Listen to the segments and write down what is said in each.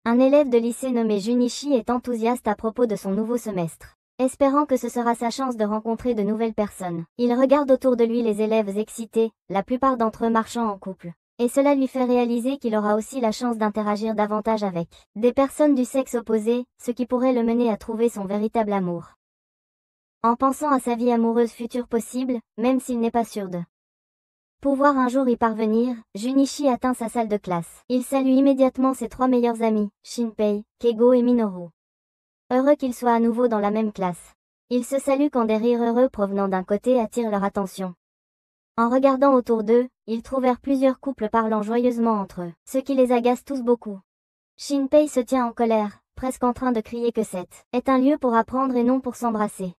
Un élève de lycée nommé Junichi est enthousiaste à propos de son nouveau semestre. Espérant que ce sera sa chance de rencontrer de nouvelles personnes, il regarde autour de lui les élèves excités, la plupart d'entre eux marchant en couple. Et cela lui fait réaliser qu'il aura aussi la chance d'interagir davantage avec des personnes du sexe opposé, ce qui pourrait le mener à trouver son véritable amour. En pensant à sa vie amoureuse future possible, même s'il n'est pas sûr de pouvoir un jour y parvenir, Junichi atteint sa salle de classe. Il salue immédiatement ses 3 meilleurs amis, Shinpei, Keigo et Minoru. Heureux qu'ils soient à nouveau dans la même classe. Ils se saluent quand des rires heureux provenant d'un côté attirent leur attention. En regardant autour d'eux, ils trouvèrent plusieurs couples parlant joyeusement entre eux, ce qui les agace tous beaucoup. Shinpei se tient en colère, presque en train de crier que cet est un lieu pour apprendre et non pour s'embrasser.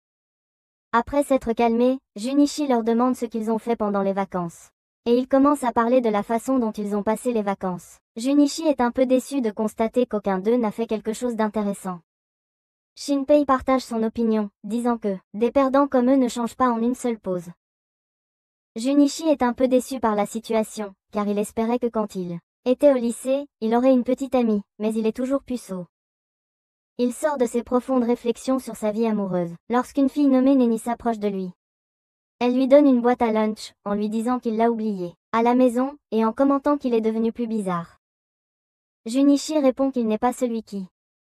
Après s'être calmé, Junichi leur demande ce qu'ils ont fait pendant les vacances. Et ils commencent à parler de la façon dont ils ont passé les vacances. Junichi est un peu déçu de constater qu'aucun d'eux n'a fait quelque chose d'intéressant. Shinpei partage son opinion, disant que des perdants comme eux ne changent pas en une seule pause. Junichi est un peu déçu par la situation, car il espérait que quand il était au lycée, il aurait une petite amie, mais il est toujours puceau. Il sort de ses profondes réflexions sur sa vie amoureuse, lorsqu'une fille nommée Neni s'approche de lui. Elle lui donne une boîte à lunch, en lui disant qu'il l'a oubliée à la maison, et en commentant qu'il est devenu plus bizarre. Junichi répond qu'il n'est pas celui qui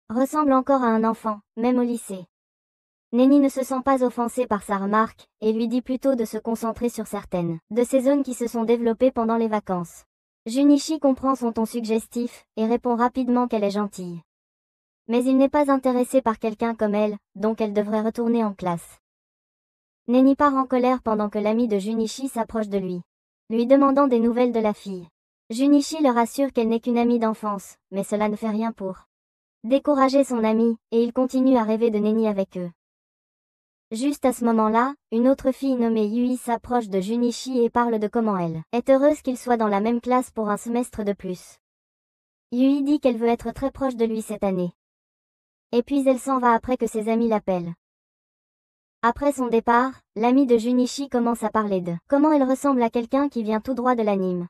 ressemble encore à un enfant, même au lycée. Neni ne se sent pas offensée par sa remarque, et lui dit plutôt de se concentrer sur certaines de ces zones qui se sont développées pendant les vacances. Junichi comprend son ton suggestif, et répond rapidement qu'elle est gentille. Mais il n'est pas intéressé par quelqu'un comme elle, donc elle devrait retourner en classe. Neni part en colère pendant que l'ami de Junichi s'approche de lui demandant des nouvelles de la fille. Junichi leur assure qu'elle n'est qu'une amie d'enfance, mais cela ne fait rien pour décourager son ami, et il continue à rêver de Neni avec eux. Juste à ce moment-là, une autre fille nommée Yui s'approche de Junichi et parle de comment elle est heureuse qu'il soit dans la même classe pour un semestre de plus. Yui dit qu'elle veut être très proche de lui cette année. Et puis elle s'en va après que ses amis l'appellent. Après son départ, l'ami de Junichi commence à parler de comment elle ressemble à quelqu'un qui vient tout droit de l'anime.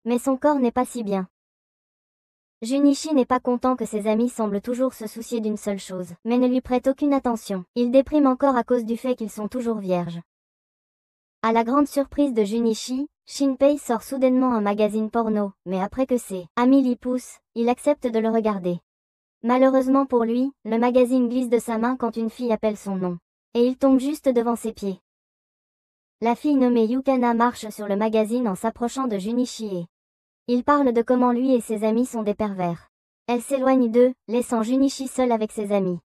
Mais son corps n'est pas si bien. Junichi n'est pas content que ses amis semblent toujours se soucier d'une seule chose, mais ne lui prêtent aucune attention. Il déprime encore à cause du fait qu'ils sont toujours vierges. À la grande surprise de Junichi, Shinpei sort soudainement un magazine porno, mais après que ses amis l'y poussent, il accepte de le regarder. Malheureusement pour lui, le magazine glisse de sa main quand une fille appelle son nom. Et il tombe juste devant ses pieds. La fille nommée Yukana marche sur le magazine en s'approchant de Junichi et il parle de comment lui et ses amis sont des pervers. Elle s'éloigne d'eux, laissant Junichi seul avec ses amis.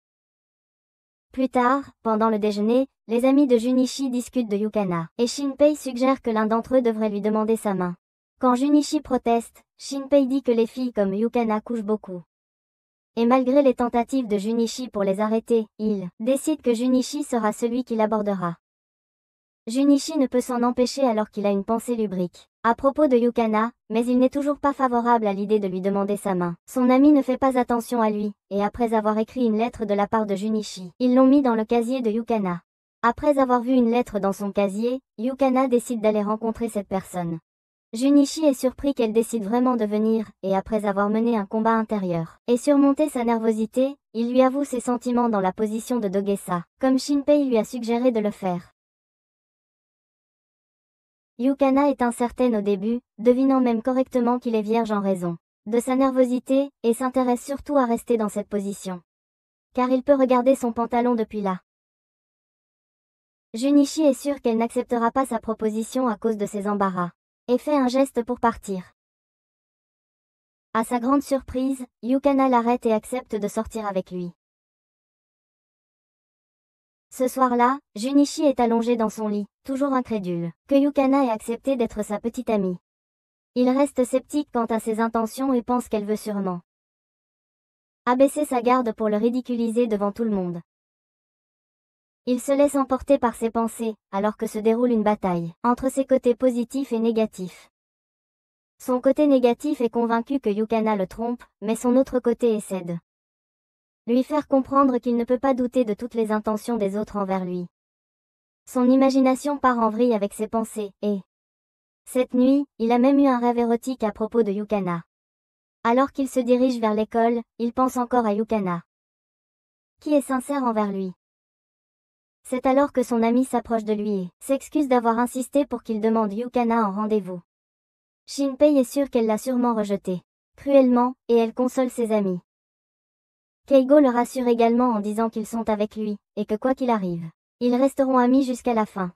Plus tard, pendant le déjeuner, les amis de Junichi discutent de Yukana, et Shinpei suggère que l'un d'entre eux devrait lui demander sa main. Quand Junichi proteste, Shinpei dit que les filles comme Yukana couchent beaucoup. Et malgré les tentatives de Junichi pour les arrêter, il décide que Junichi sera celui qui l'abordera. Junichi ne peut s'en empêcher alors qu'il a une pensée lubrique à propos de Yukana, mais il n'est toujours pas favorable à l'idée de lui demander sa main. Son ami ne fait pas attention à lui, et après avoir écrit une lettre de la part de Junichi, ils l'ont mis dans le casier de Yukana. Après avoir vu une lettre dans son casier, Yukana décide d'aller rencontrer cette personne. Junichi est surpris qu'elle décide vraiment de venir, et après avoir mené un combat intérieur et surmonté sa nervosité, il lui avoue ses sentiments dans la position de Dogesa, comme Shinpei lui a suggéré de le faire. Yukana est incertaine au début, devinant même correctement qu'il est vierge en raison de sa nervosité, et s'intéresse surtout à rester dans cette position. Car il peut regarder son pantalon depuis là. Junichi est sûr qu'elle n'acceptera pas sa proposition à cause de ses embarras, et fait un geste pour partir. À sa grande surprise, Yukana l'arrête et accepte de sortir avec lui. Ce soir-là, Junichi est allongé dans son lit, toujours incrédule que Yukana ait accepté d'être sa petite amie. Il reste sceptique quant à ses intentions et pense qu'elle veut sûrement abaisser sa garde pour le ridiculiser devant tout le monde. Il se laisse emporter par ses pensées, alors que se déroule une bataille entre ses côtés positifs et négatifs. Son côté négatif est convaincu que Yukana le trompe, mais son autre côté essaie de lui faire comprendre qu'il ne peut pas douter de toutes les intentions des autres envers lui. Son imagination part en vrille avec ses pensées, et cette nuit, il a même eu un rêve érotique à propos de Yukana. Alors qu'il se dirige vers l'école, il pense encore à Yukana, qui est sincère envers lui. C'est alors que son ami s'approche de lui et s'excuse d'avoir insisté pour qu'il demande Yukana en rendez-vous. Shinpei est sûre qu'elle l'a sûrement rejeté cruellement, et elle console ses amis. Keigo le rassure également en disant qu'ils sont avec lui, et que quoi qu'il arrive, ils resteront amis jusqu'à la fin.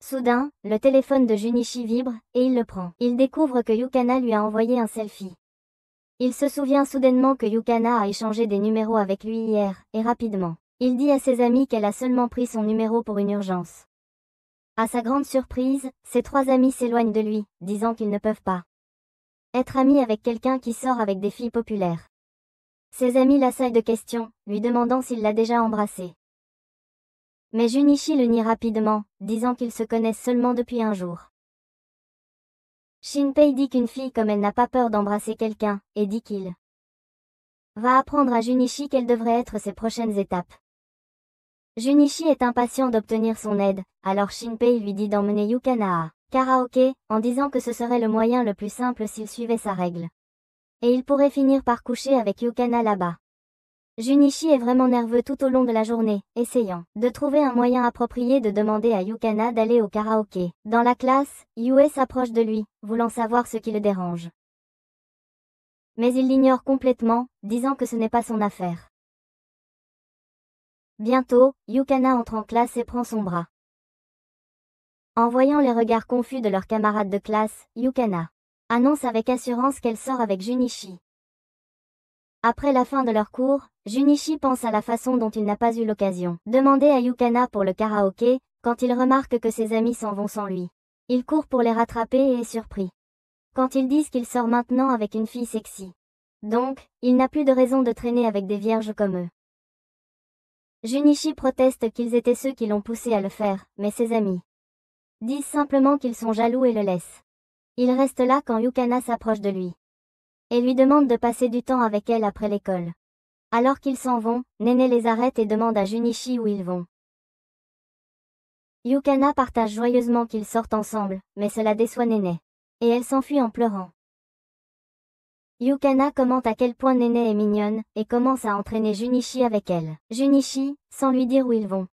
Soudain, le téléphone de Junichi vibre, et il le prend. Il découvre que Yukana lui a envoyé un selfie. Il se souvient soudainement que Yukana a échangé des numéros avec lui hier, et rapidement, il dit à ses amis qu'elle a seulement pris son numéro pour une urgence. À sa grande surprise, ses 3 amis s'éloignent de lui, disant qu'ils ne peuvent pas être amis avec quelqu'un qui sort avec des filles populaires. Ses amis l'assaillent de questions, lui demandant s'il l'a déjà embrassée. Mais Junichi le nie rapidement, disant qu'ils se connaissent seulement depuis un jour. Shinpei dit qu'une fille comme elle n'a pas peur d'embrasser quelqu'un, et dit qu'il va apprendre à Junichi quelles devraient être ses prochaines étapes. Junichi est impatient d'obtenir son aide, alors Shinpei lui dit d'emmener Yukana à karaoké, en disant que ce serait le moyen le plus simple s'il suivait sa règle. Et il pourrait finir par coucher avec Yukana là-bas. Junichi est vraiment nerveux tout au long de la journée, essayant de trouver un moyen approprié de demander à Yukana d'aller au karaoké. Dans la classe, Yue s'approche de lui, voulant savoir ce qui le dérange. Mais il l'ignore complètement, disant que ce n'est pas son affaire. Bientôt, Yukana entre en classe et prend son bras. En voyant les regards confus de leurs camarades de classe, Yukana annonce avec assurance qu'elle sort avec Junichi. Après la fin de leur cours, Junichi pense à la façon dont il n'a pas eu l'occasion de demander à Yukana pour le karaoké, quand il remarque que ses amis s'en vont sans lui. Il court pour les rattraper et est surpris quand ils disent qu'il sort maintenant avec une fille sexy. Donc, il n'a plus de raison de traîner avec des vierges comme eux. Junichi proteste qu'ils étaient ceux qui l'ont poussé à le faire, mais ses amis disent simplement qu'ils sont jaloux et le laissent. Il reste là quand Yukana s'approche de lui et lui demande de passer du temps avec elle après l'école. Alors qu'ils s'en vont, Nene les arrête et demande à Junichi où ils vont. Yukana partage joyeusement qu'ils sortent ensemble, mais cela déçoit Nene. Et elle s'enfuit en pleurant. Yukana commente à quel point Nene est mignonne, et commence à entraîner Junichi avec elle. Junichi, sans lui dire où ils vont.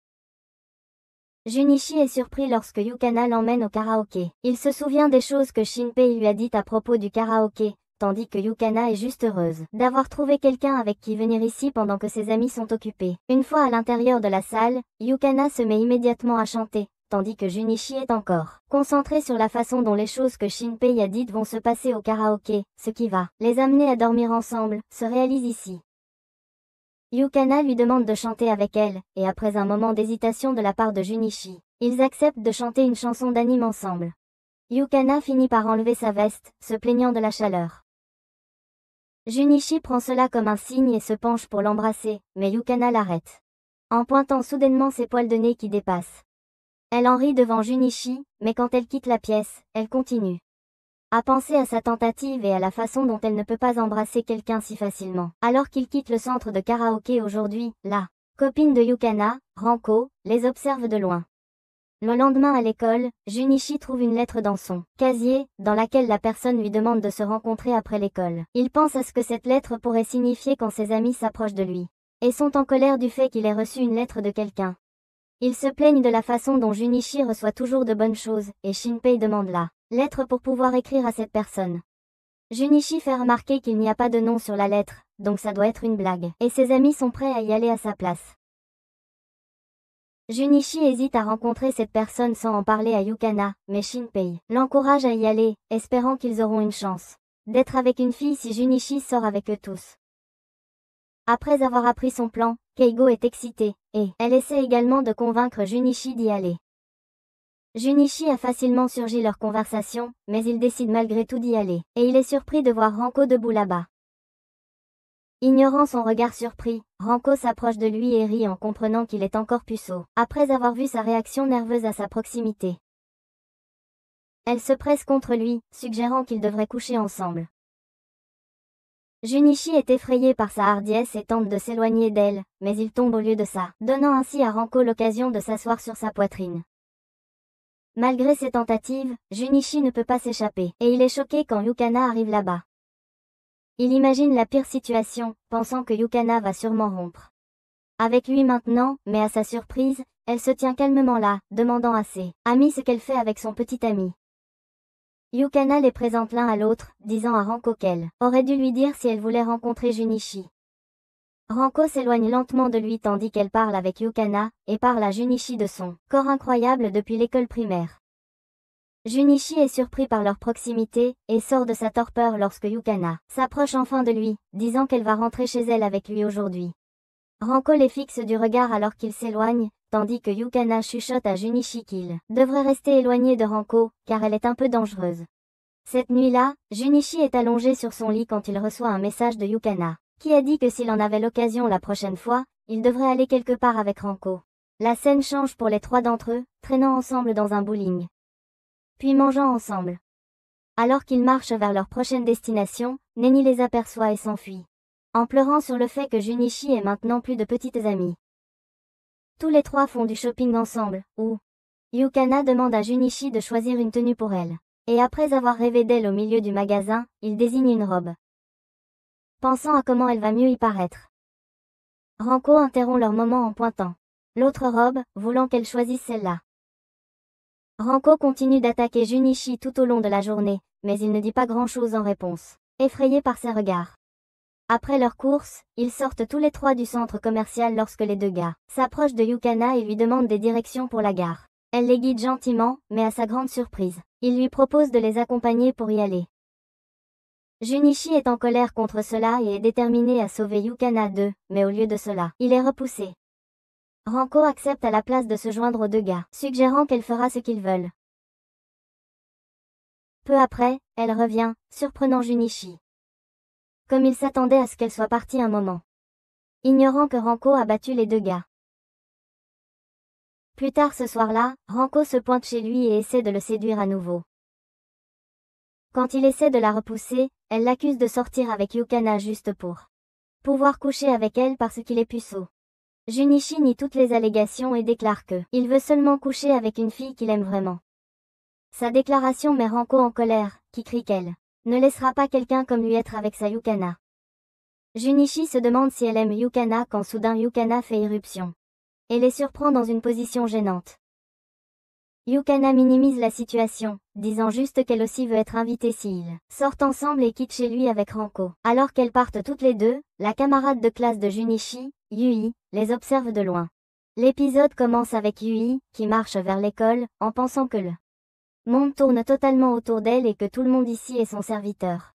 Junichi est surpris lorsque Yukana l'emmène au karaoké. Il se souvient des choses que Shinpei lui a dites à propos du karaoké, tandis que Yukana est juste heureuse d'avoir trouvé quelqu'un avec qui venir ici pendant que ses amis sont occupés. Une fois à l'intérieur de la salle, Yukana se met immédiatement à chanter, tandis que Junichi est encore concentré sur la façon dont les choses que Shinpei a dites vont se passer au karaoké, ce qui va les amener à dormir ensemble, se réalise ici. Yukana lui demande de chanter avec elle, et après un moment d'hésitation de la part de Junichi, ils acceptent de chanter une chanson d'anime ensemble. Yukana finit par enlever sa veste, se plaignant de la chaleur. Junichi prend cela comme un signe et se penche pour l'embrasser, mais Yukana l'arrête, en pointant soudainement ses poils de nez qui dépassent. Elle en rit devant Junichi, mais quand elle quitte la pièce, elle continue à penser à sa tentative et à la façon dont elle ne peut pas embrasser quelqu'un si facilement. Alors qu'il quitte le centre de karaoké aujourd'hui, la copine de Yukana, Ranko, les observe de loin. Le lendemain à l'école, Junichi trouve une lettre dans son casier, dans laquelle la personne lui demande de se rencontrer après l'école. Il pense à ce que cette lettre pourrait signifier quand ses amis s'approchent de lui, et sont en colère du fait qu'il ait reçu une lettre de quelqu'un. Ils se plaignent de la façon dont Junichi reçoit toujours de bonnes choses, et Shinpei demande la lettre pour pouvoir écrire à cette personne. Junichi fait remarquer qu'il n'y a pas de nom sur la lettre, donc ça doit être une blague, et ses amis sont prêts à y aller à sa place. Junichi hésite à rencontrer cette personne sans en parler à Yukana, mais Shinpei l'encourage à y aller, espérant qu'ils auront une chance d'être avec une fille si Junichi sort avec eux tous. Après avoir appris son plan, Keigo est excitée, et elle essaie également de convaincre Junichi d'y aller. Junichi a facilement surgi leur conversation, mais il décide malgré tout d'y aller, et il est surpris de voir Ranko debout là-bas. Ignorant son regard surpris, Ranko s'approche de lui et rit en comprenant qu'il est encore puceau, après avoir vu sa réaction nerveuse à sa proximité. Elle se presse contre lui, suggérant qu'ils devraient coucher ensemble. Junichi est effrayé par sa hardiesse et tente de s'éloigner d'elle, mais il tombe au lieu de ça, donnant ainsi à Ranko l'occasion de s'asseoir sur sa poitrine. Malgré ses tentatives, Junichi ne peut pas s'échapper, et il est choqué quand Yukana arrive là-bas. Il imagine la pire situation, pensant que Yukana va sûrement rompre avec lui maintenant, mais à sa surprise, elle se tient calmement là, demandant à ses amis ce qu'elle fait avec son petit ami. Yukana les présente l'un à l'autre, disant à Ranko qu'elle aurait dû lui dire si elle voulait rencontrer Junichi. Ranko s'éloigne lentement de lui tandis qu'elle parle avec Yukana, et parle à Junichi de son corps incroyable depuis l'école primaire. Junichi est surpris par leur proximité, et sort de sa torpeur lorsque Yukana s'approche enfin de lui, disant qu'elle va rentrer chez elle avec lui aujourd'hui. Ranko les fixe du regard alors qu'il s'éloigne, tandis que Yukana chuchote à Junichi qu'il devrait rester éloigné de Ranko, car elle est un peu dangereuse. Cette nuit-là, Junichi est allongé sur son lit quand il reçoit un message de Yukana, qui a dit que s'il en avait l'occasion la prochaine fois, il devrait aller quelque part avec Ranko. La scène change pour les trois d'entre eux, traînant ensemble dans un bowling, puis mangeant ensemble. Alors qu'ils marchent vers leur prochaine destination, Neni les aperçoit et s'enfuit, en pleurant sur le fait que Junichi est maintenant plus de petites amies. Tous les trois font du shopping ensemble, où Yukana demande à Junichi de choisir une tenue pour elle. Et après avoir rêvé d'elle au milieu du magasin, il désigne une robe, pensant à comment elle va mieux y paraître. Ranko interrompt leur moment en pointant l'autre robe, voulant qu'elle choisisse celle-là. Ranko continue d'attaquer Junichi tout au long de la journée, mais il ne dit pas grand-chose en réponse, effrayé par ses regards. Après leur course, ils sortent tous les trois du centre commercial lorsque les deux gars s'approchent de Yukana et lui demandent des directions pour la gare. Elle les guide gentiment, mais à sa grande surprise, il lui propose de les accompagner pour y aller. Junichi est en colère contre cela et est déterminé à sauver Yukana d'eux, mais au lieu de cela, il est repoussé. Ranko accepte à la place de se joindre aux deux gars, suggérant qu'elle fera ce qu'ils veulent. Peu après, elle revient, surprenant Junichi, comme il s'attendait à ce qu'elle soit partie un moment, ignorant que Ranko a battu les deux gars. Plus tard ce soir-là, Ranko se pointe chez lui et essaie de le séduire à nouveau. Quand il essaie de la repousser, elle l'accuse de sortir avec Yukana juste pour pouvoir coucher avec elle parce qu'il est puceau. Junichi nie toutes les allégations et déclare que il veut seulement coucher avec une fille qu'il aime vraiment. Sa déclaration met Ranko en colère, qui crie qu'elle ne laissera pas quelqu'un comme lui être avec sa Yukana. Junichi se demande si elle aime Yukana quand soudain Yukana fait irruption et les surprend dans une position gênante. Yukana minimise la situation, disant juste qu'elle aussi veut être invitée s'ils sortent ensemble et quittent chez lui avec Ranko. Alors qu'elles partent toutes les deux, la camarade de classe de Junichi, Yui, les observe de loin. L'épisode commence avec Yui, qui marche vers l'école, en pensant que le monde tourne totalement autour d'elle et que tout le monde ici est son serviteur.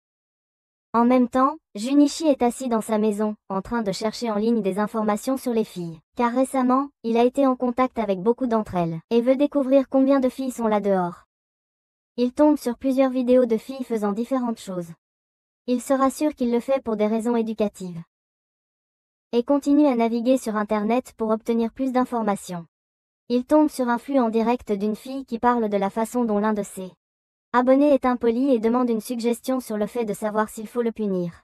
En même temps, Junichi est assis dans sa maison, en train de chercher en ligne des informations sur les filles, car récemment, il a été en contact avec beaucoup d'entre elles, et veut découvrir combien de filles sont là dehors. Il tombe sur plusieurs vidéos de filles faisant différentes choses. Il se rassure qu'il le fait pour des raisons éducatives, et continue à naviguer sur Internet pour obtenir plus d'informations. Il tombe sur un flux en direct d'une fille qui parle de la façon dont l'un de ses abonnés est impoli et demande une suggestion sur le fait de savoir s'il faut le punir.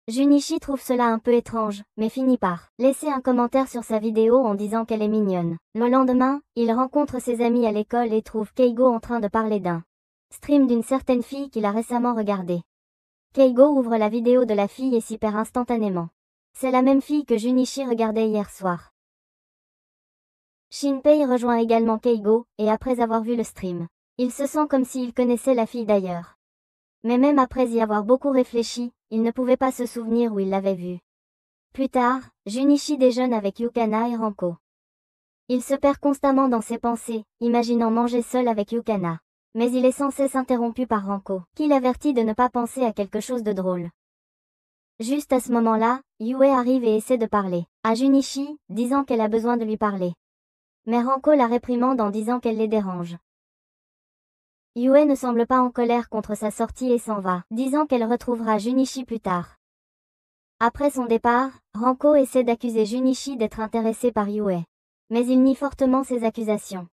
Junichi trouve cela un peu étrange, mais finit par laisser un commentaire sur sa vidéo en disant qu'elle est mignonne. Le lendemain, il rencontre ses amis à l'école et trouve Keigo en train de parler d'un stream d'une certaine fille qu'il a récemment regardée. Keigo ouvre la vidéo de la fille et s'y perd instantanément. C'est la même fille que Junichi regardait hier soir. Shinpei rejoint également Keigo, et après avoir vu le stream, il se sent comme s'il connaissait la fille d'ailleurs. Mais même après y avoir beaucoup réfléchi, il ne pouvait pas se souvenir où il l'avait vue. Plus tard, Junichi déjeune avec Yukana et Ranko. Il se perd constamment dans ses pensées, imaginant manger seul avec Yukana. Mais il est sans cesse interrompu par Ranko, qui l'avertit de ne pas penser à quelque chose de drôle. Juste à ce moment-là, Yue arrive et essaie de parler à Junichi, disant qu'elle a besoin de lui parler. Mais Ranko la réprimande en disant qu'elle les dérange. Yue ne semble pas en colère contre sa sortie et s'en va, disant qu'elle retrouvera Junichi plus tard. Après son départ, Ranko essaie d'accuser Junichi d'être intéressé par Yue. Mais il nie fortement ses accusations.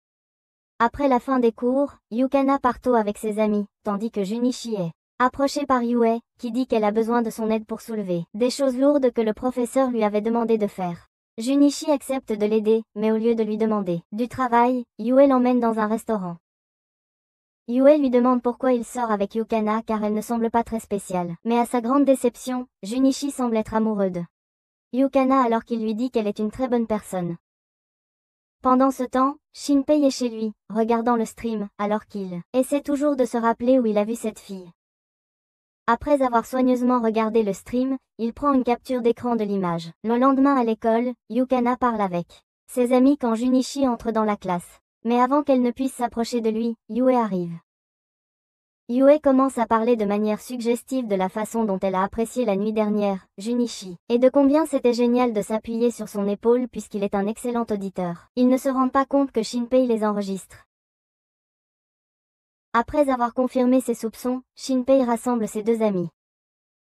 Après la fin des cours, Yukana part tôt avec ses amis, tandis que Junichi est approchée par Yue, qui dit qu'elle a besoin de son aide pour soulever des choses lourdes que le professeur lui avait demandé de faire. Junichi accepte de l'aider, mais au lieu de lui demander du travail, Yue l'emmène dans un restaurant. Yue lui demande pourquoi il sort avec Yukana car elle ne semble pas très spéciale. Mais à sa grande déception, Junichi semble être amoureux de Yukana alors qu'il lui dit qu'elle est une très bonne personne. Pendant ce temps, Shinpei est chez lui, regardant le stream, alors qu'il essaie toujours de se rappeler où il a vu cette fille. Après avoir soigneusement regardé le stream, il prend une capture d'écran de l'image. Le lendemain à l'école, Yukana parle avec ses amis quand Junichi entre dans la classe. Mais avant qu'elle ne puisse s'approcher de lui, Yue arrive. Yue commence à parler de manière suggestive de la façon dont elle a apprécié la nuit dernière, Junichi, et de combien c'était génial de s'appuyer sur son épaule puisqu'il est un excellent auditeur. Ils ne se rendent pas compte que Shinpei les enregistre. Après avoir confirmé ses soupçons, Shinpei rassemble ses deux amis,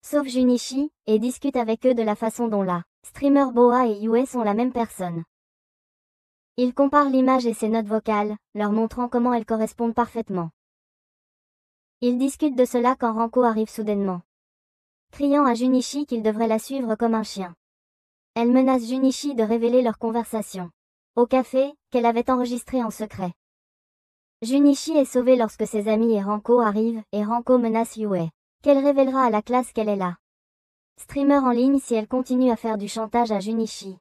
sauf Junichi, et discute avec eux de la façon dont la streamer Boa et Yue sont la même personne. Il compare l'image et ses notes vocales, leur montrant comment elles correspondent parfaitement. Ils discutent de cela quand Ranko arrive soudainement, criant à Junichi qu'il devrait la suivre comme un chien. Elle menace Junichi de révéler leur conversation au café, qu'elle avait enregistrée en secret. Junichi est sauvé lorsque ses amis et Ranko arrivent, et Ranko menace Yue qu'elle révélera à la classe qu'elle est la streamer en ligne si elle continue à faire du chantage à Junichi.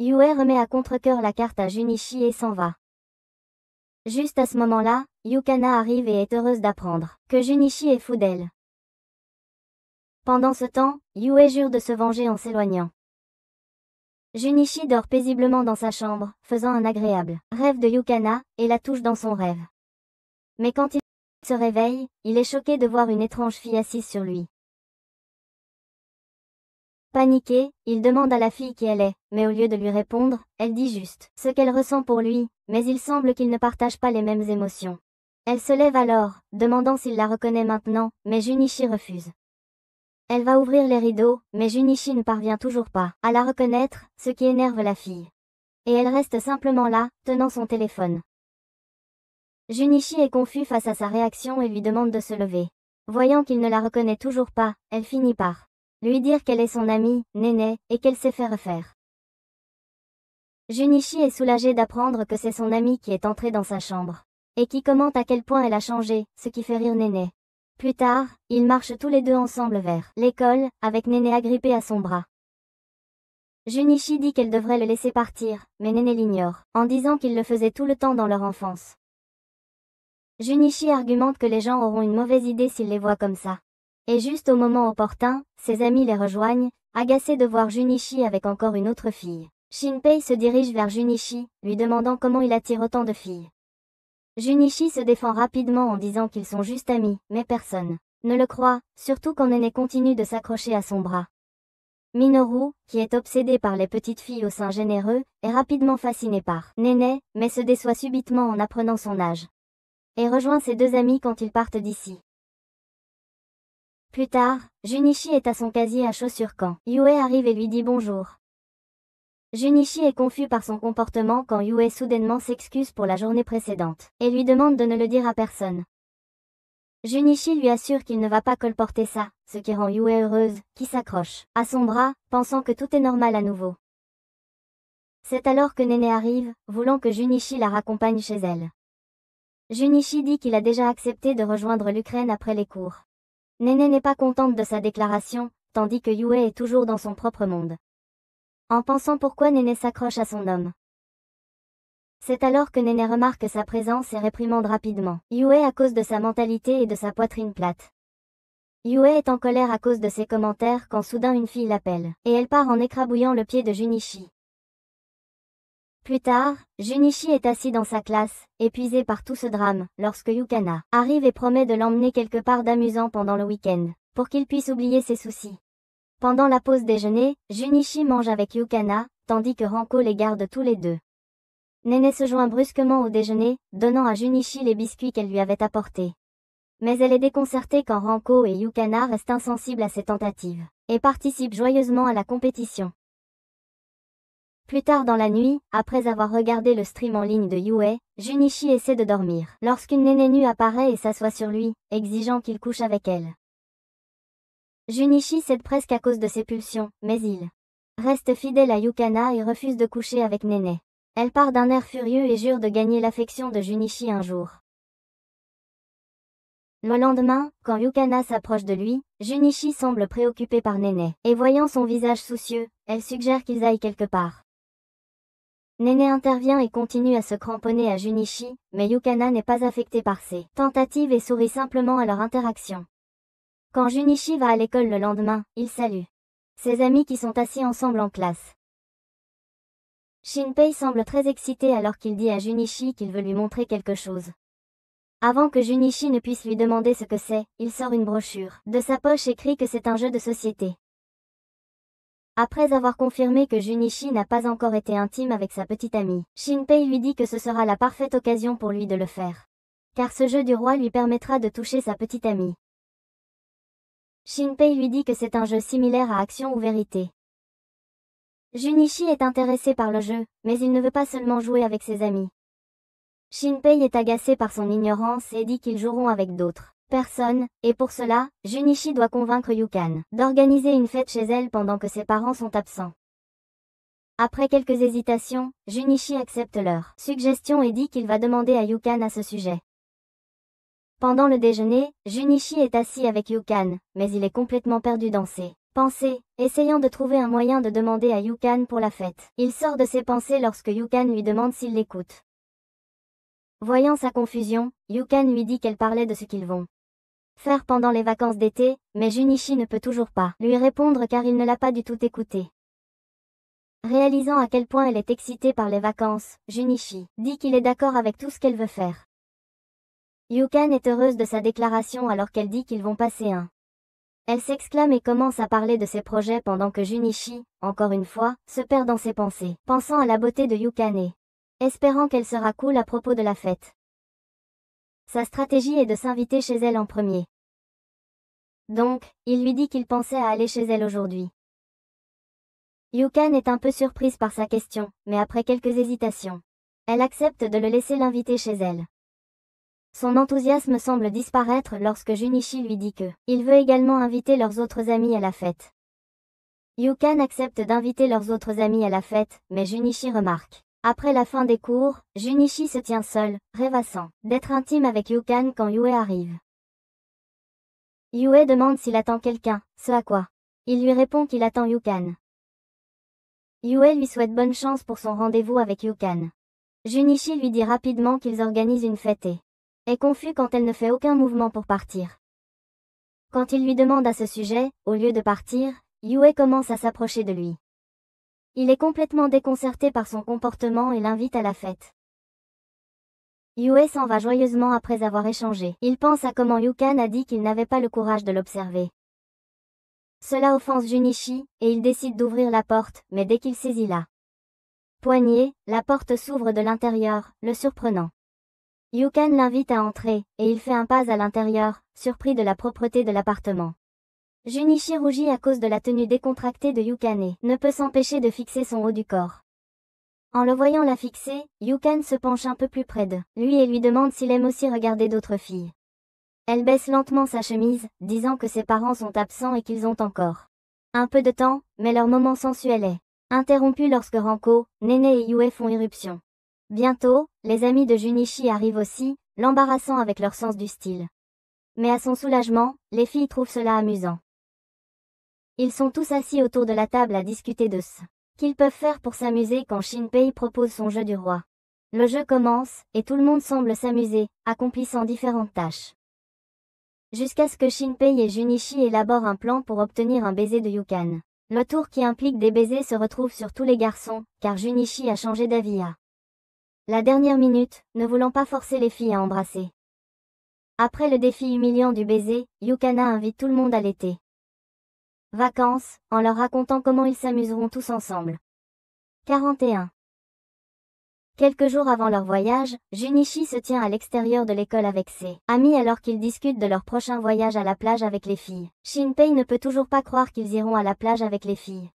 Yue remet à contre-cœur la carte à Junichi et s'en va. Juste à ce moment-là, Yukana arrive et est heureuse d'apprendre que Junichi est fou d'elle. Pendant ce temps, Yue jure de se venger en s'éloignant. Junichi dort paisiblement dans sa chambre, faisant un agréable rêve de Yukana, et la touche dans son rêve. Mais quand il se réveille, il est choqué de voir une étrange fille assise sur lui. Paniqué, il demande à la fille qui elle est, mais au lieu de lui répondre, elle dit juste ce qu'elle ressent pour lui, mais il semble qu'ils ne partagent pas les mêmes émotions. Elle se lève alors, demandant s'il la reconnaît maintenant, mais Junichi refuse. Elle va ouvrir les rideaux, mais Junichi ne parvient toujours pas à la reconnaître, ce qui énerve la fille. Et elle reste simplement là, tenant son téléphone. Junichi est confus face à sa réaction et lui demande de se lever. Voyant qu'il ne la reconnaît toujours pas, elle finit par lui dire qu'elle est son amie, Nene, et qu'elle s'est fait refaire. Junichi est soulagé d'apprendre que c'est son amie qui est entrée dans sa chambre, et qui commente à quel point elle a changé, ce qui fait rire Nene. Plus tard, ils marchent tous les deux ensemble vers l'école, avec Nene agrippée à son bras. Junichi dit qu'elle devrait le laisser partir, mais Nene l'ignore, en disant qu'il le faisait tout le temps dans leur enfance. Junichi argumente que les gens auront une mauvaise idée s'ils les voient comme ça. Et juste au moment opportun, ses amis les rejoignent, agacés de voir Junichi avec encore une autre fille. Shinpei se dirige vers Junichi, lui demandant comment il attire autant de filles. Junichi se défend rapidement en disant qu'ils sont juste amis, mais personne ne le croit, surtout quand Nene continue de s'accrocher à son bras. Minoru, qui est obsédé par les petites filles au sein généreux, est rapidement fasciné par Nene, mais se déçoit subitement en apprenant son âge. Et rejoint ses deux amis quand ils partent d'ici. Plus tard, Junichi est à son casier à chaussures quand Yue arrive et lui dit bonjour. Junichi est confus par son comportement quand Yue soudainement s'excuse pour la journée précédente, et lui demande de ne le dire à personne. Junichi lui assure qu'il ne va pas colporter ça, ce qui rend Yue heureuse, qui s'accroche à son bras, pensant que tout est normal à nouveau. C'est alors que Nene arrive, voulant que Junichi la raccompagne chez elle. Junichi dit qu'il a déjà accepté de rejoindre l'Ukraine après les cours. Nene n'est pas contente de sa déclaration, tandis que Yue est toujours dans son propre monde. En pensant pourquoi Nene s'accroche à son homme. C'est alors que Nene remarque sa présence et réprimande rapidement Yue à cause de sa mentalité et de sa poitrine plate. Yue est en colère à cause de ses commentaires quand soudain une fille l'appelle, et elle part en écrabouillant le pied de Junichi. Plus tard, Junichi est assis dans sa classe, épuisé par tout ce drame, lorsque Yukana arrive et promet de l'emmener quelque part d'amusant pendant le week-end, pour qu'il puisse oublier ses soucis. Pendant la pause déjeuner, Junichi mange avec Yukana, tandis que Ranko les garde tous les deux. Nene se joint brusquement au déjeuner, donnant à Junichi les biscuits qu'elle lui avait apportés. Mais elle est déconcertée quand Ranko et Yukana restent insensibles à ses tentatives, et participent joyeusement à la compétition. Plus tard dans la nuit, après avoir regardé le stream en ligne de Yue, Junichi essaie de dormir, lorsqu'une nénée nue apparaît et s'assoit sur lui, exigeant qu'il couche avec elle. Junichi cède presque à cause de ses pulsions, mais il reste fidèle à Yukana et refuse de coucher avec Nene. Elle part d'un air furieux et jure de gagner l'affection de Junichi un jour. Le lendemain, quand Yukana s'approche de lui, Junichi semble préoccupé par Nene, et voyant son visage soucieux, elle suggère qu'ils aillent quelque part. Nene intervient et continue à se cramponner à Junichi, mais Yukana n'est pas affecté par ces tentatives et sourit simplement à leur interaction. Quand Junichi va à l'école le lendemain, il salue ses amis qui sont assis ensemble en classe. Shinpei semble très excité alors qu'il dit à Junichi qu'il veut lui montrer quelque chose. Avant que Junichi ne puisse lui demander ce que c'est, il sort une brochure de sa poche et écrit que c'est un jeu de société. Après avoir confirmé que Junichi n'a pas encore été intime avec sa petite amie, Shinpei lui dit que ce sera la parfaite occasion pour lui de le faire. Car ce jeu du roi lui permettra de toucher sa petite amie. Shinpei lui dit que c'est un jeu similaire à Action ou Vérité. Junichi est intéressé par le jeu, mais il ne veut pas seulement jouer avec ses amis. Shinpei est agacé par son ignorance et dit qu'ils joueront avec d'autres personnes, et pour cela, Junichi doit convaincre Yukane d'organiser une fête chez elle pendant que ses parents sont absents. Après quelques hésitations, Junichi accepte leur suggestion et dit qu'il va demander à Yukane à ce sujet. Pendant le déjeuner, Junichi est assis avec Yukane, mais il est complètement perdu dans ses pensées, essayant de trouver un moyen de demander à Yukane pour la fête. Il sort de ses pensées lorsque Yukane lui demande s'il l'écoute. Voyant sa confusion, Yukane lui dit qu'elle parlait de ce qu'ils vont faire pendant les vacances d'été, mais Junichi ne peut toujours pas lui répondre car il ne l'a pas du tout écouté. Réalisant à quel point elle est excitée par les vacances, Junichi dit qu'il est d'accord avec tout ce qu'elle veut faire. Yukane est heureuse de sa déclaration alors qu'elle dit qu'ils vont passer un. Elle s'exclame et commence à parler de ses projets pendant que Junichi, encore une fois, se perd dans ses pensées, pensant à la beauté de Yukane et espérant qu'elle sera cool à propos de la fête. Sa stratégie est de s'inviter chez elle en premier. Donc, il lui dit qu'il pensait à aller chez elle aujourd'hui. Yukane est un peu surprise par sa question, mais après quelques hésitations, elle accepte de le laisser l'inviter chez elle. Son enthousiasme semble disparaître lorsque Junichi lui dit que il veut également inviter leurs autres amis à la fête. Yukane accepte d'inviter leurs autres amis à la fête, mais Junichi remarque. Après la fin des cours, Junichi se tient seul, rêvassant d'être intime avec Yukane quand Yue arrive. Yue demande s'il attend quelqu'un, ce à quoi il lui répond qu'il attend Yukane. Yue lui souhaite bonne chance pour son rendez-vous avec Yukane. Junichi lui dit rapidement qu'ils organisent une fête et est confus quand elle ne fait aucun mouvement pour partir. Quand il lui demande à ce sujet, au lieu de partir, Yue commence à s'approcher de lui. Il est complètement déconcerté par son comportement et l'invite à la fête. Yue s'en va joyeusement après avoir échangé. Il pense à comment Yukane a dit qu'il n'avait pas le courage de l'observer. Cela offense Junichi, et il décide d'ouvrir la porte, mais dès qu'il saisit la poignée, la porte s'ouvre de l'intérieur, le surprenant. Yukane l'invite à entrer, et il fait un pas à l'intérieur, surpris de la propreté de l'appartement. Junichi rougit à cause de la tenue décontractée de Yukane et ne peut s'empêcher de fixer son haut du corps. En le voyant la fixer, Yukane se penche un peu plus près de lui et lui demande s'il aime aussi regarder d'autres filles. Elle baisse lentement sa chemise, disant que ses parents sont absents et qu'ils ont encore un peu de temps, mais leur moment sensuel est interrompu lorsque Ranko, Nene et Yue font irruption. Bientôt, les amis de Junichi arrivent aussi, l'embarrassant avec leur sens du style. Mais à son soulagement, les filles trouvent cela amusant. Ils sont tous assis autour de la table à discuter de ce qu'ils peuvent faire pour s'amuser quand Shinpei propose son jeu du roi. Le jeu commence, et tout le monde semble s'amuser, accomplissant différentes tâches. Jusqu'à ce que Shinpei et Junichi élaborent un plan pour obtenir un baiser de Yukane. Le tour qui implique des baisers se retrouve sur tous les garçons, car Junichi a changé d'avis à la dernière minute, ne voulant pas forcer les filles à embrasser. Après le défi humiliant du baiser, Yukana invite tout le monde à l'été. Vacances, en leur racontant comment ils s'amuseront tous ensemble. 41. Quelques jours avant leur voyage, Junichi se tient à l'extérieur de l'école avec ses amis alors qu'ils discutent de leur prochain voyage à la plage avec les filles. Shinpei ne peut toujours pas croire qu'ils iront à la plage avec les filles.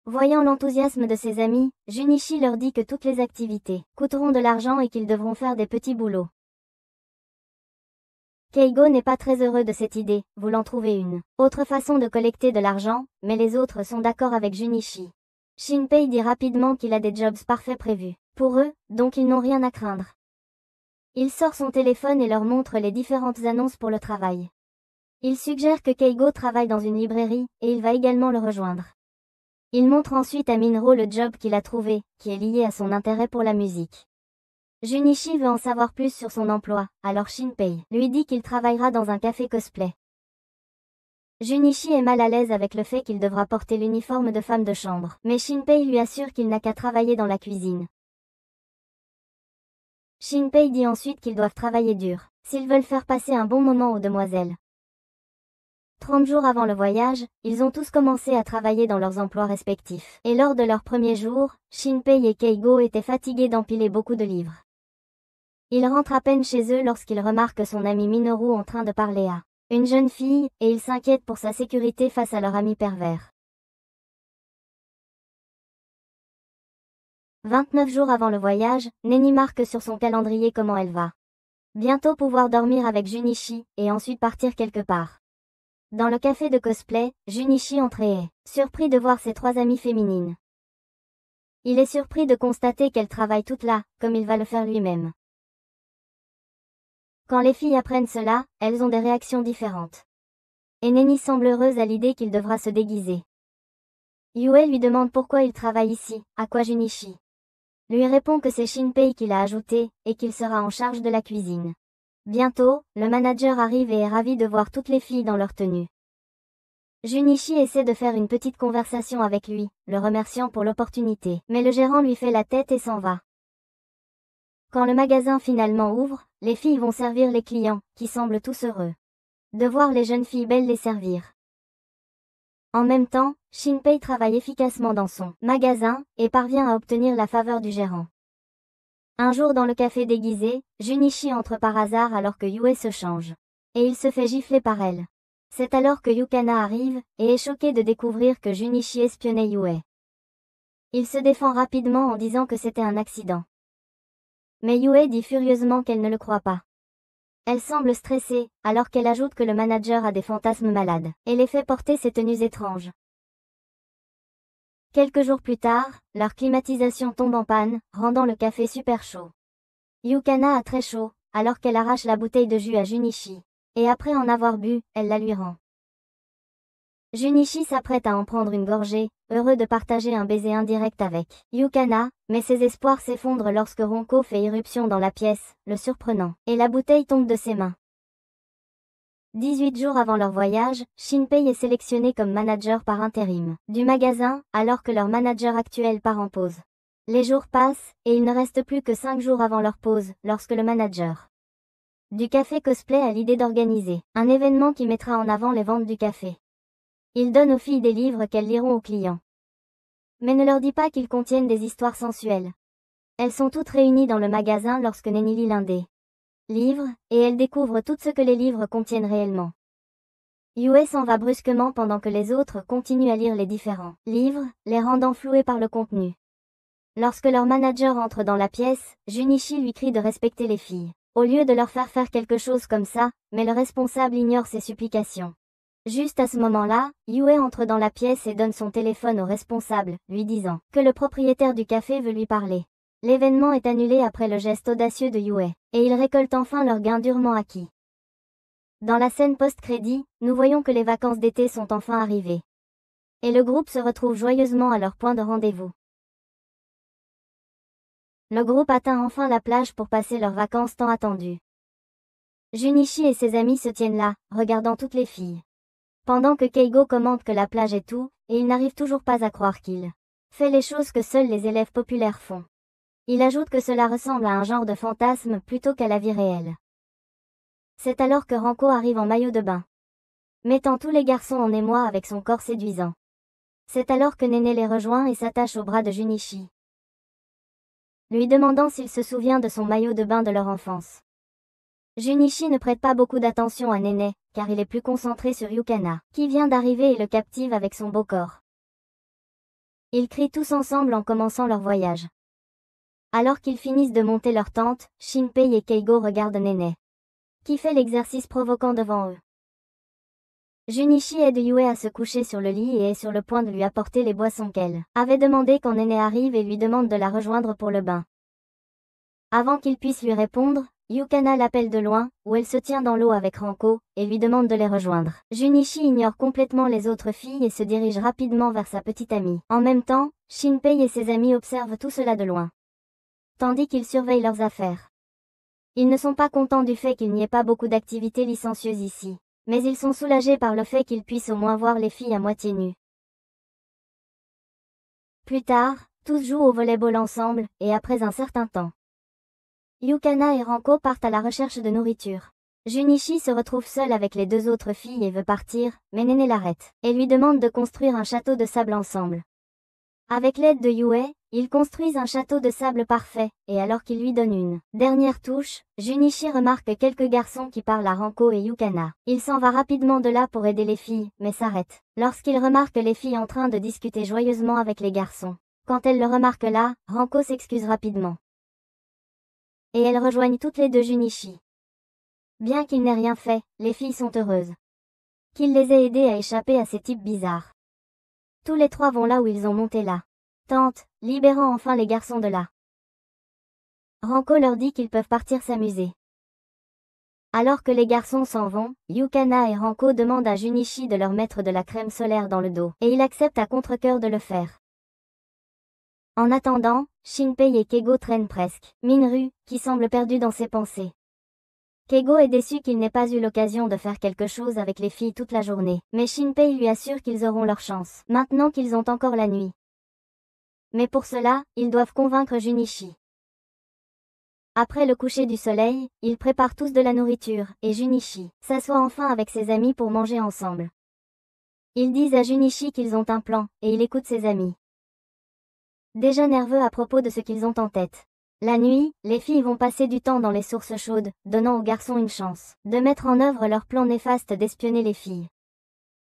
Voyant l'enthousiasme de ses amis, Junichi leur dit que toutes les activités coûteront de l'argent et qu'ils devront faire des petits boulots. Keigo n'est pas très heureux de cette idée, voulant trouver une autre façon de collecter de l'argent, mais les autres sont d'accord avec Junichi. Shinpei dit rapidement qu'il a des jobs parfaits prévus pour eux, donc ils n'ont rien à craindre. Il sort son téléphone et leur montre les différentes annonces pour le travail. Il suggère que Keigo travaille dans une librairie, et il va également le rejoindre. Il montre ensuite à Minro le job qu'il a trouvé, qui est lié à son intérêt pour la musique. Junichi veut en savoir plus sur son emploi, alors Shinpei lui dit qu'il travaillera dans un café cosplay. Junichi est mal à l'aise avec le fait qu'il devra porter l'uniforme de femme de chambre, mais Shinpei lui assure qu'il n'a qu'à travailler dans la cuisine. Shinpei dit ensuite qu'ils doivent travailler dur, s'ils veulent faire passer un bon moment aux demoiselles. 30 jours avant le voyage, ils ont tous commencé à travailler dans leurs emplois respectifs. Et lors de leur premier jour, Shinpei et Keigo étaient fatigués d'empiler beaucoup de livres. Ils rentrent à peine chez eux lorsqu'ils remarquent son ami Minoru en train de parler à une jeune fille, et ils s'inquiètent pour sa sécurité face à leur ami pervers. 29 jours avant le voyage, Neni marque sur son calendrier comment elle va bientôt pouvoir dormir avec Junichi, et ensuite partir quelque part. Dans le café de cosplay, Junichi entre et est surpris de voir ses 3 amies féminines. Il est surpris de constater qu'elles travaillent toutes là, comme il va le faire lui-même. Quand les filles apprennent cela, elles ont des réactions différentes. Et Neni semble heureuse à l'idée qu'il devra se déguiser. Yue lui demande pourquoi il travaille ici, à quoi Junichi lui répond que c'est Shinpei qui l'a ajouté, et qu'il sera en charge de la cuisine. Bientôt, le manager arrive et est ravi de voir toutes les filles dans leur tenue. Junichi essaie de faire une petite conversation avec lui, le remerciant pour l'opportunité, mais le gérant lui fait la tête et s'en va. Quand le magasin finalement ouvre, les filles vont servir les clients, qui semblent tous heureux de voir les jeunes filles belles les servir. En même temps, Shinpei travaille efficacement dans son magasin, et parvient à obtenir la faveur du gérant. Un jour dans le café déguisé, Junichi entre par hasard alors que Yue se change. Et il se fait gifler par elle. C'est alors que Yukana arrive, et est choquée de découvrir que Junichi espionnait Yue. Il se défend rapidement en disant que c'était un accident. Mais Yue dit furieusement qu'elle ne le croit pas. Elle semble stressée, alors qu'elle ajoute que le manager a des fantasmes malades, et les fait porter ces tenues étranges. Quelques jours plus tard, leur climatisation tombe en panne, rendant le café super chaud. Yukana a très chaud, alors qu'elle arrache la bouteille de jus à Junichi. Et après en avoir bu, elle la lui rend. Junichi s'apprête à en prendre une gorgée, heureux de partager un baiser indirect avec Yukana, mais ses espoirs s'effondrent lorsque Ronko fait irruption dans la pièce, le surprenant, et la bouteille tombe de ses mains. 18 jours avant leur voyage, Shinpei est sélectionné comme manager par intérim du magasin, alors que leur manager actuel part en pause. Les jours passent, et il ne reste plus que 5 jours avant leur pause, lorsque le manager du café cosplay a l'idée d'organiser un événement qui mettra en avant les ventes du café. Il donne aux filles des livres qu'elles liront aux clients. Mais ne leur dit pas qu'ils contiennent des histoires sensuelles. Elles sont toutes réunies dans le magasin lorsque Neni lit l'un des livres, et elles découvrent tout ce que les livres contiennent réellement. Yue s'en va brusquement pendant que les autres continuent à lire les différents livres, les rendant floués par le contenu. Lorsque leur manager entre dans la pièce, Junichi lui crie de respecter les filles, au lieu de leur faire quelque chose comme ça, mais le responsable ignore ses supplications. Juste à ce moment-là, Yue entre dans la pièce et donne son téléphone au responsable, lui disant que le propriétaire du café veut lui parler. L'événement est annulé après le geste audacieux de Yue, et ils récoltent enfin leur gain durement acquis. Dans la scène post-crédit, nous voyons que les vacances d'été sont enfin arrivées. Et le groupe se retrouve joyeusement à leur point de rendez-vous. Le groupe atteint enfin la plage pour passer leurs vacances tant attendues. Junichi et ses amis se tiennent là, regardant toutes les filles. Pendant que Keigo commente que la plage est tout, et il n'arrive toujours pas à croire qu'il fait les choses que seuls les élèves populaires font. Il ajoute que cela ressemble à un genre de fantasme plutôt qu'à la vie réelle. C'est alors que Ranko arrive en maillot de bain, mettant tous les garçons en émoi avec son corps séduisant. C'est alors que Nene les rejoint et s'attache au bras de Junichi, lui demandant s'il se souvient de son maillot de bain de leur enfance. Junichi ne prête pas beaucoup d'attention à Nene, car il est plus concentré sur Yukana, qui vient d'arriver et le captive avec son beau corps. Ils crient tous ensemble en commençant leur voyage. Alors qu'ils finissent de monter leur tente, Shinpei et Keigo regardent Nene, qui fait l'exercice provoquant devant eux. Junichi aide Yue à se coucher sur le lit et est sur le point de lui apporter les boissons qu'elle avait demandé quand Nene arrive et lui demande de la rejoindre pour le bain. Avant qu'il puisse lui répondre, Yukana l'appelle de loin, où elle se tient dans l'eau avec Ranko, et lui demande de les rejoindre. Junichi ignore complètement les autres filles et se dirige rapidement vers sa petite amie. En même temps, Shinpei et ses amis observent tout cela de loin, tandis qu'ils surveillent leurs affaires. Ils ne sont pas contents du fait qu'il n'y ait pas beaucoup d'activités licencieuses ici, mais ils sont soulagés par le fait qu'ils puissent au moins voir les filles à moitié nues. Plus tard, tous jouent au volleyball ensemble, et après un certain temps, Yukana et Ranko partent à la recherche de nourriture. Junichi se retrouve seul avec les deux autres filles et veut partir, mais Nene l'arrête, et lui demande de construire un château de sable ensemble. Avec l'aide de Yue, ils construisent un château de sable parfait, et alors qu'il lui donne une dernière touche, Junichi remarque quelques garçons qui parlent à Ranko et Yukana. Il s'en va rapidement de là pour aider les filles, mais s'arrête lorsqu'il remarque les filles en train de discuter joyeusement avec les garçons. Quand elles le remarquent là, Ranko s'excuse rapidement, et elles rejoignent toutes les deux Junichi. Bien qu'il n'ait rien fait, les filles sont heureuses qu'il les ait aidées à échapper à ces types bizarres. Tous les trois vont là où ils ont monté la tente, libérant enfin les garçons de là. Ranko leur dit qu'ils peuvent partir s'amuser. Alors que les garçons s'en vont, Yukana et Ranko demandent à Junichi de leur mettre de la crème solaire dans le dos, et il accepte à contre-cœur de le faire. En attendant, Shinpei et Keigo traînent presque Minru, qui semble perdu dans ses pensées. Keigo est déçu qu'il n'ait pas eu l'occasion de faire quelque chose avec les filles toute la journée, mais Shinpei lui assure qu'ils auront leur chance, maintenant qu'ils ont encore la nuit. Mais pour cela, ils doivent convaincre Junichi. Après le coucher du soleil, ils préparent tous de la nourriture, et Junichi s'assoit enfin avec ses amis pour manger ensemble. Ils disent à Junichi qu'ils ont un plan, et il écoute ses amis, déjà nerveux à propos de ce qu'ils ont en tête. La nuit, les filles vont passer du temps dans les sources chaudes, donnant aux garçons une chance de mettre en œuvre leur plan néfaste d'espionner les filles.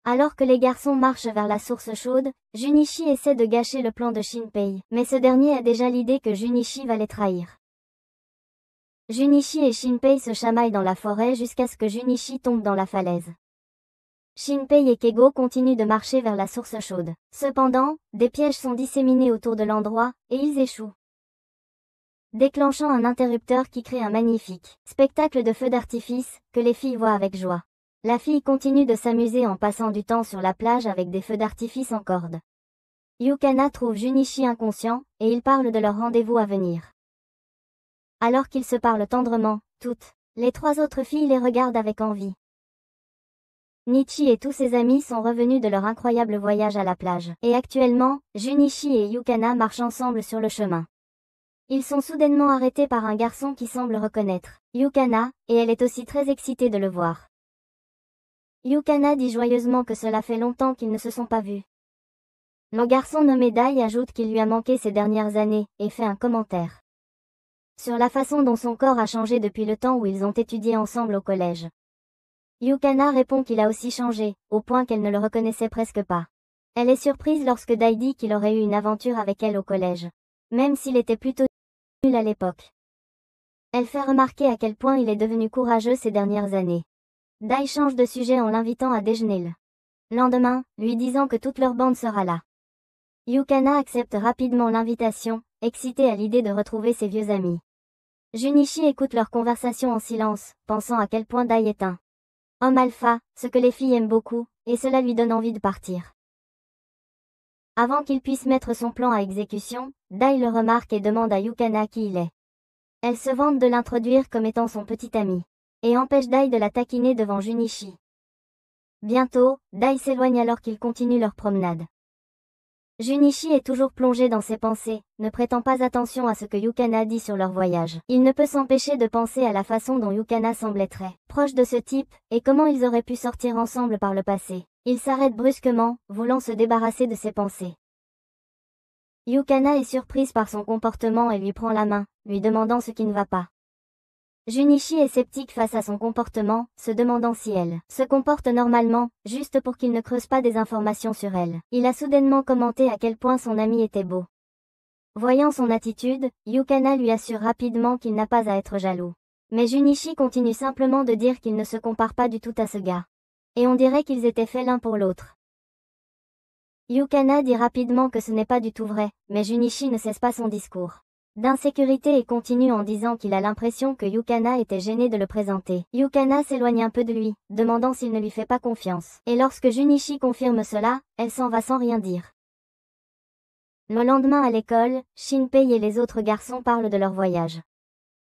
Alors que les garçons marchent vers la source chaude, Junichi essaie de gâcher le plan de Shinpei, mais ce dernier a déjà l'idée que Junichi va les trahir. Junichi et Shinpei se chamaillent dans la forêt jusqu'à ce que Junichi tombe dans la falaise. Shinpei et Keigo continuent de marcher vers la source chaude. Cependant, des pièges sont disséminés autour de l'endroit, et ils échouent, déclenchant un interrupteur qui crée un magnifique spectacle de feux d'artifice, que les filles voient avec joie. La fille continue de s'amuser en passant du temps sur la plage avec des feux d'artifice en corde. Yukana trouve Junichi inconscient, et ils parlent de leur rendez-vous à venir. Alors qu'ils se parlent tendrement, toutes les trois autres filles les regardent avec envie. Nichi et tous ses amis sont revenus de leur incroyable voyage à la plage, et actuellement, Junichi et Yukana marchent ensemble sur le chemin. Ils sont soudainement arrêtés par un garçon qui semble reconnaître Yukana, et elle est aussi très excitée de le voir. Yukana dit joyeusement que cela fait longtemps qu'ils ne se sont pas vus. Le garçon nommé Dai ajoute qu'il lui a manqué ces dernières années, et fait un commentaire sur la façon dont son corps a changé depuis le temps où ils ont étudié ensemble au collège. Yukana répond qu'il a aussi changé, au point qu'elle ne le reconnaissait presque pas. Elle est surprise lorsque Dai dit qu'il aurait eu une aventure avec elle au collège, même s'il était plutôt nul à l'époque. Elle fait remarquer à quel point il est devenu courageux ces dernières années. Dai change de sujet en l'invitant à déjeuner le lendemain, lui disant que toute leur bande sera là. Yukana accepte rapidement l'invitation, excitée à l'idée de retrouver ses vieux amis. Junichi écoute leur conversation en silence, pensant à quel point Dai est un homme alpha, ce que les filles aiment beaucoup, et cela lui donne envie de partir. Avant qu'il puisse mettre son plan à exécution, Dai le remarque et demande à Yukana qui il est. Elle se vante de l'introduire comme étant son petit ami, et empêche Dai de la taquiner devant Junichi. Bientôt, Dai s'éloigne alors qu'ils continuent leur promenade. Junichi est toujours plongé dans ses pensées, ne prêtant pas attention à ce que Yukana dit sur leur voyage. Il ne peut s'empêcher de penser à la façon dont Yukana semblait très proche de ce type, et comment ils auraient pu sortir ensemble par le passé. Il s'arrête brusquement, voulant se débarrasser de ses pensées. Yukana est surprise par son comportement et lui prend la main, lui demandant ce qui ne va pas. Junichi est sceptique face à son comportement, se demandant si elle se comporte normalement, juste pour qu'il ne creuse pas des informations sur elle. Il a soudainement commenté à quel point son ami était beau. Voyant son attitude, Yukana lui assure rapidement qu'il n'a pas à être jaloux. Mais Junichi continue simplement de dire qu'il ne se compare pas du tout à ce gars. Et on dirait qu'ils étaient faits l'un pour l'autre. Yukana dit rapidement que ce n'est pas du tout vrai, mais Junichi ne cesse pas son discours. d'insécurité et continue en disant qu'il a l'impression que Yukana était gênée de le présenter. Yukana s'éloigne un peu de lui, demandant s'il ne lui fait pas confiance. Et lorsque Junichi confirme cela, elle s'en va sans rien dire. Le lendemain à l'école, Shinpei et les autres garçons parlent de leur voyage.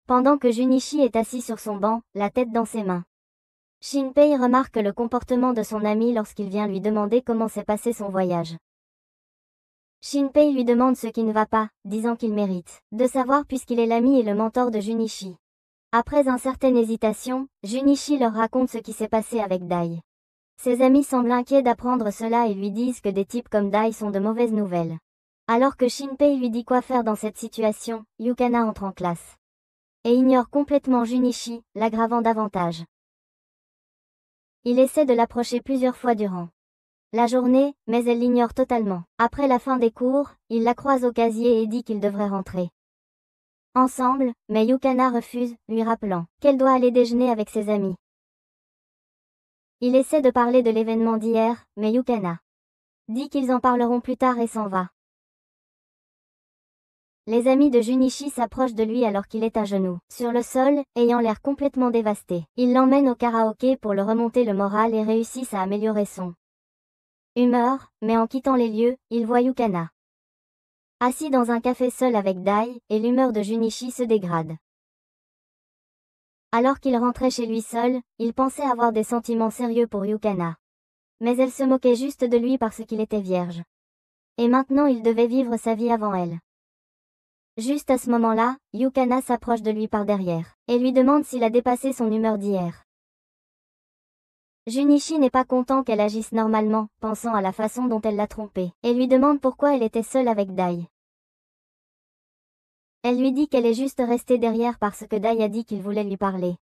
Pendant que Junichi est assis sur son banc, la tête dans ses mains. Shinpei remarque le comportement de son ami lorsqu'il vient lui demander comment s'est passé son voyage. Shinpei lui demande ce qui ne va pas, disant qu'il mérite de savoir puisqu'il est l'ami et le mentor de Junichi. Après une certaine hésitation, Junichi leur raconte ce qui s'est passé avec Dai. Ses amis semblent inquiets d'apprendre cela et lui disent que des types comme Dai sont de mauvaises nouvelles. Alors que Shinpei lui dit quoi faire dans cette situation, Yukana entre en classe. Et ignore complètement Junichi, l'aggravant davantage. Il essaie de l'approcher plusieurs fois durant la journée, mais elle l'ignore totalement. Après la fin des cours, il la croise au casier et dit qu'il devrait rentrer ensemble, mais Yukana refuse, lui rappelant qu'elle doit aller déjeuner avec ses amis. Il essaie de parler de l'événement d'hier, mais Yukana dit qu'ils en parleront plus tard et s'en va. Les amis de Junichi s'approchent de lui alors qu'il est à genoux, sur le sol, ayant l'air complètement dévasté. Ils l'emmènent au karaoké pour le remonter le moral et réussissent à améliorer son humeur, mais en quittant les lieux, ils voient Yukana assis dans un café seul avec Dai, et l'humeur de Junichi se dégrade. Alors qu'il rentrait chez lui seul, il pensait avoir des sentiments sérieux pour Yukana. Mais elle se moquait juste de lui parce qu'il était vierge. Et maintenant il devait vivre sa vie avant elle. Juste à ce moment-là, Yukana s'approche de lui par derrière, et lui demande s'il a dépassé son humeur d'hier. Junichi n'est pas content qu'elle agisse normalement, pensant à la façon dont elle l'a trompé, et lui demande pourquoi elle était seule avec Dai. Elle lui dit qu'elle est juste restée derrière parce que Dai a dit qu'il voulait lui parler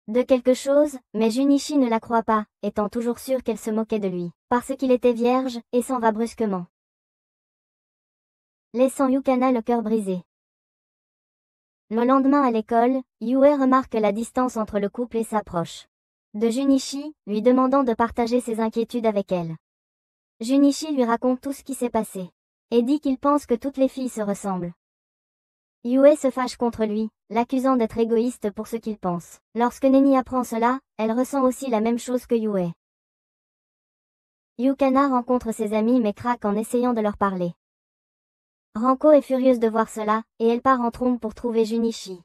de quelque chose, mais Junichi ne la croit pas, étant toujours sûre qu'elle se moquait de lui, parce qu'il était vierge, et s'en va brusquement, laissant Yukana le cœur brisé. Le lendemain à l'école, Yue remarque la distance entre le couple et s'approche de Junichi, lui demandant de partager ses inquiétudes avec elle. Junichi lui raconte tout ce qui s'est passé, et dit qu'il pense que toutes les filles se ressemblent. Yue se fâche contre lui, l'accusant d'être égoïste pour ce qu'il pense. Lorsque Neni apprend cela, elle ressent aussi la même chose que Yue. Yukana rencontre ses amis mais craque en essayant de leur parler. Ranko est furieuse de voir cela, et elle part en trombe pour trouver Junichi.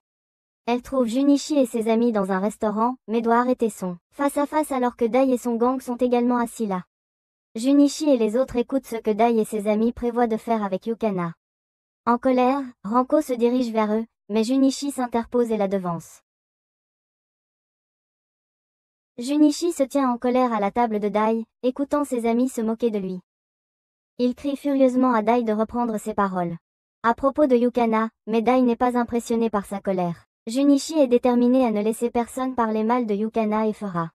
Elle trouve Junichi et ses amis dans un restaurant, mais doit arrêter son face-à-face alors que Dai et son gang sont également assis là. Junichi et les autres écoutent ce que Dai et ses amis prévoient de faire avec Yukana. En colère, Ranko se dirige vers eux, mais Junichi s'interpose et la devance. Junichi se tient en colère à la table de Dai, écoutant ses amis se moquer de lui. Il crie furieusement à Dai de reprendre ses paroles à propos de Yukana, mais Dai n'est pas impressionné par sa colère. Junichi est déterminé à ne laisser personne parler mal de Yukana et fera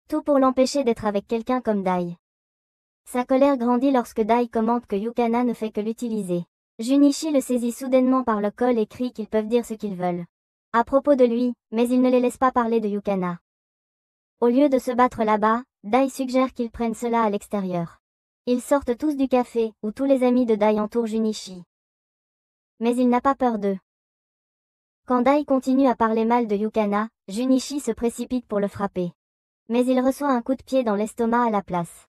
tout pour l'empêcher d'être avec quelqu'un comme Dai. Sa colère grandit lorsque Dai commente que Yukana ne fait que l'utiliser. Junichi le saisit soudainement par le col et crie qu'ils peuvent dire ce qu'ils veulent à propos de lui, mais il ne les laisse pas parler de Yukana. Au lieu de se battre là-bas, Dai suggère qu'ils prennent cela à l'extérieur. Ils sortent tous du café, où tous les amis de Dai entourent Junichi. Mais il n'a pas peur d'eux. Quand Dai continue à parler mal de Yukana, Junichi se précipite pour le frapper. Mais il reçoit un coup de pied dans l'estomac à la place.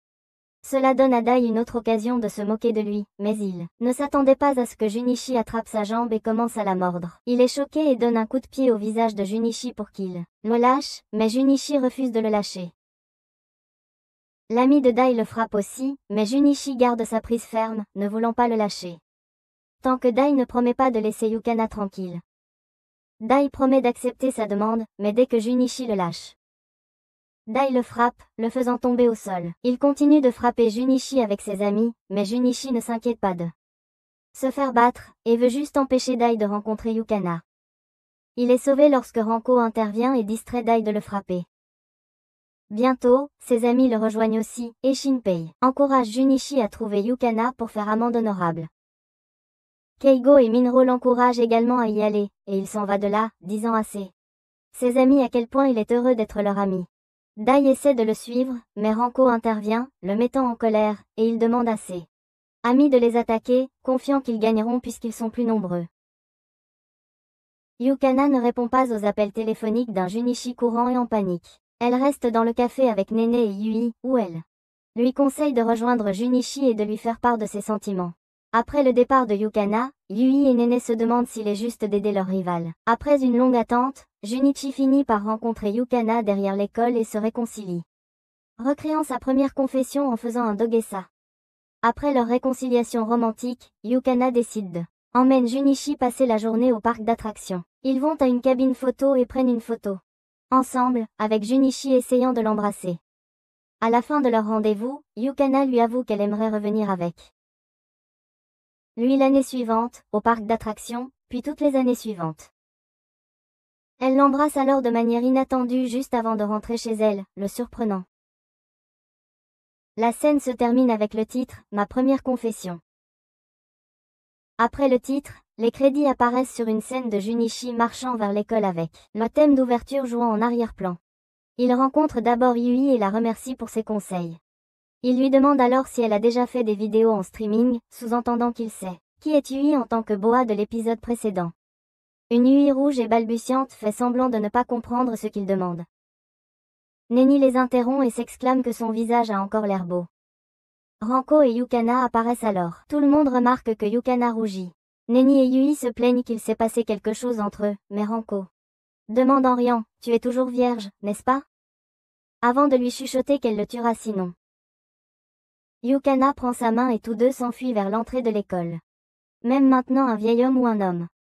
Cela donne à Dai une autre occasion de se moquer de lui, mais il ne s'attendait pas à ce que Junichi attrape sa jambe et commence à la mordre. Il est choqué et donne un coup de pied au visage de Junichi pour qu'il le lâche, mais Junichi refuse de le lâcher. L'ami de Dai le frappe aussi, mais Junichi garde sa prise ferme, ne voulant pas le lâcher. Tant que Dai ne promet pas de laisser Yukana tranquille. Dai promet d'accepter sa demande, mais dès que Junichi le lâche, Dai le frappe, le faisant tomber au sol. Il continue de frapper Junichi avec ses amis, mais Junichi ne s'inquiète pas de se faire battre, et veut juste empêcher Dai de rencontrer Yukana. Il est sauvé lorsque Ranko intervient et distrait Dai de le frapper. Bientôt, ses amis le rejoignent aussi, et Shinpei encourage Junichi à trouver Yukana pour faire amende honorable. Keigo et Minro l'encouragent également à y aller, et il s'en va de là, disant à ses amis à quel point il est heureux d'être leur ami. Dai essaie de le suivre, mais Ranko intervient, le mettant en colère, et il demande à ses amis de les attaquer, confiant qu'ils gagneront puisqu'ils sont plus nombreux. Yukana ne répond pas aux appels téléphoniques d'un Junichi courant et en panique. Elle reste dans le café avec Nene et Yui, où elle lui conseille de rejoindre Junichi et de lui faire part de ses sentiments. Après le départ de Yukana, Yui et Nene se demandent s'il est juste d'aider leur rival. Après une longue attente, Junichi finit par rencontrer Yukana derrière l'école et se réconcilie, recréant sa première confession en faisant un dogesa. Après leur réconciliation romantique, Yukana décide de emmène Junichi passer la journée au parc d'attractions. Ils vont à une cabine photo et prennent une photo ensemble, avec Junichi essayant de l'embrasser. À la fin de leur rendez-vous, Yukana lui avoue qu'elle aimerait revenir avec lui l'année suivante, au parc d'attractions, puis toutes les années suivantes. Elle l'embrasse alors de manière inattendue juste avant de rentrer chez elle, le surprenant. La scène se termine avec le titre « Ma première confession ». Après le titre, les crédits apparaissent sur une scène de Junichi marchant vers l'école avec le thème d'ouverture jouant en arrière-plan. Il rencontre d'abord Yui et la remercie pour ses conseils. Il lui demande alors si elle a déjà fait des vidéos en streaming, sous-entendant qu'il sait qui est Yui en tant que boa de l'épisode précédent. Une Yui rouge et balbutiante fait semblant de ne pas comprendre ce qu'il demande. Neni les interrompt et s'exclame que son visage a encore l'air beau. Ranko et Yukana apparaissent alors. Tout le monde remarque que Yukana rougit. Neni et Yui se plaignent qu'il s'est passé quelque chose entre eux, mais Ranko demande en riant « Tu es toujours vierge, n'est-ce pas ?» avant de lui chuchoter qu'elle le tuera sinon. Yukana prend sa main et tous deux s'enfuient vers l'entrée de l'école. Même maintenant un vieil homme ou un homme